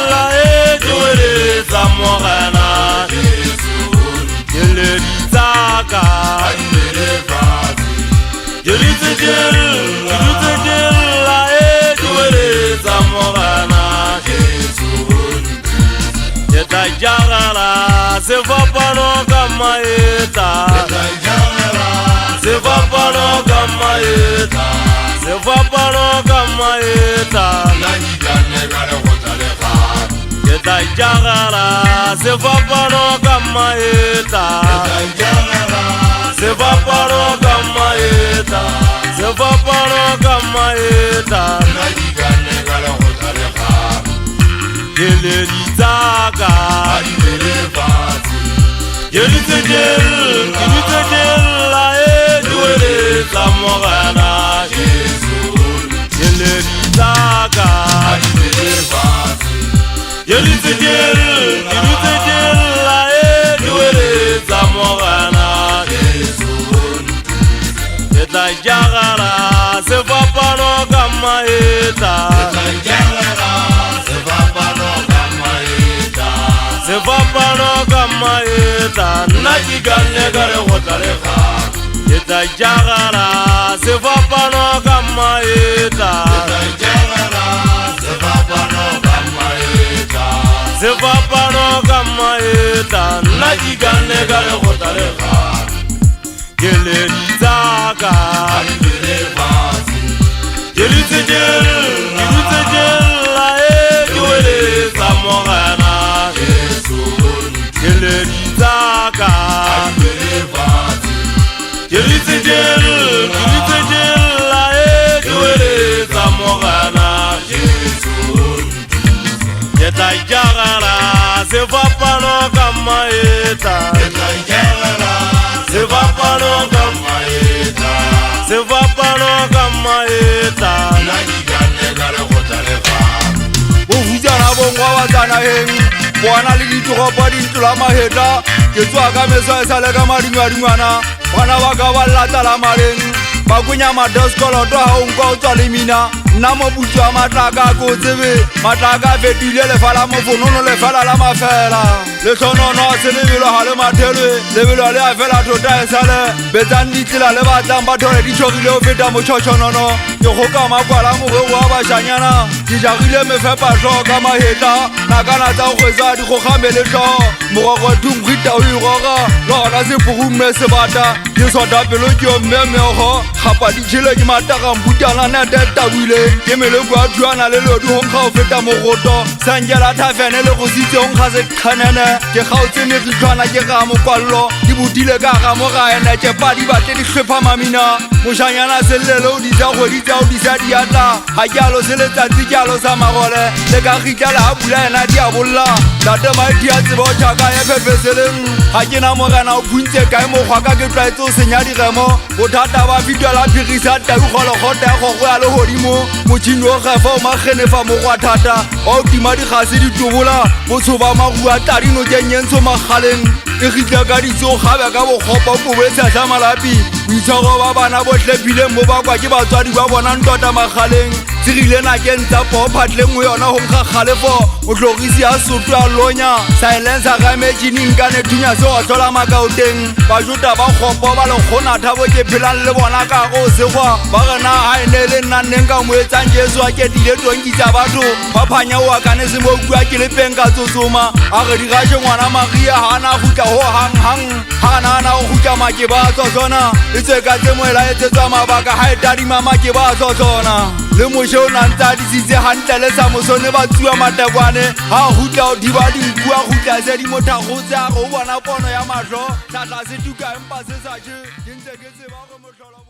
la etwele zamorana Yele ditaka Yele la etwele zamorana Yeta jagala se va pano kamaeta Se va pano kamaeta Se va pano kamaeta Yeta jagala se va pano kamaeta Se va pano kamaeta Se va pano kamaeta Yele ditaka Yele la etwele zamorana Yele ditaka Yele la etwele zamorana Yeta jagala se va pano kamaeta Se va pano kamaeta Najigane gare hotareha Yeta jagala se va pano kamaeta Se va pano kamaeta Najigane gare hotareha Yele ditaka Yele la etwele zamorana Yele ditaka Yele la etwele zamorana Yeta jagala se va pano kamaeta Se va pano kamaeta Se va pano kamaeta Uvujana bongwa watana hengi Bwana ligitoropa dintula maheta Ketsuaka meso esalega maringwaringwana Bwana wakabalata la marengi Bakunya madoskolo toha unko utolimina Namo butua matlaka kotsebe Matlaka fetile lefala mofonono lefala la mafela Le sonono se lebelo ha le mathelwe Lebelo le a fela tota esale Betan ditila le batang bathole di tshogile o feta motshotshonono Ke goka makwala mogwego wa bashanyana Ke jagile mefepa tlho ka maheta Nakana tsa go kgwetsa di gogame le tlho Mogwego thungwita o igoga Le gona seporumme sebata Ke sota pelo ke o mmemeogo Gapa ditšhile ke mataka mbutana nete tabile Ke meleko a thuana le lodi go nkga o feta mogoto Sanjela thafene le go sitse go nkga sekganene Ke gaotse megitlhwana ke ga mokwallo Di botile ka ga mo gaene Tšepa di batle di hlwepha mamina Mošanyana selele o di tsa kgwedi tsa o di sa diatla Ga ke alo se letsatsi ke alo sa magole Le ka gitla le a bula ena di a bolla Tate maiti a tseba o tšhaka ya phepheseleng Ga ke na morena o phuntse kae mokgwa ka ke tlwaetse o senya diremo Bothata ba video la phirisa tau kgolokgota ya kgokgo ya lehodimo Motšhini o gefa o magenefa mogwa thata Wa o tima dikgase ditobola Botshoba magua tadino kenyentsho magaleng E gitla ka ditso gabe ka bokgopa kobo e tshahla malapi Boitshwaro ba bana bo hlepileng mo bakwa ke batswadi ba bona ntota magaleng Tsigile nakeng tsa poo phatleng mo yona ho nkga kgalefo Motlogisi ya soto ya lonya Silencer ga metšhineng ka nethunya se o tlhola makaoteng Bajota ba kgopo ba lekgona thabo ke phelang le bona ka go segwa Ba gena ha ene le nnanneng ka mo etsang Jesu a ketile tonki tsa batho Ba phanya o akane se mo bua ke le peng ka tsotsoma A re dirashe ngwana Maria ha na gutla ho hang Ha na go gutla make ba tsotsona E tseka tse moela e tsetswa mabaka ha e tadima make ba tsotsona Le moshe o nantsa disitse hantle le sa mosone ba tsua matekwane Ha gutla o diba dinkua gutla se di mothagotse a go bona pono ya mahlo Tlatla se tuka empa se sa je Ke ntse ke tseba go motlhola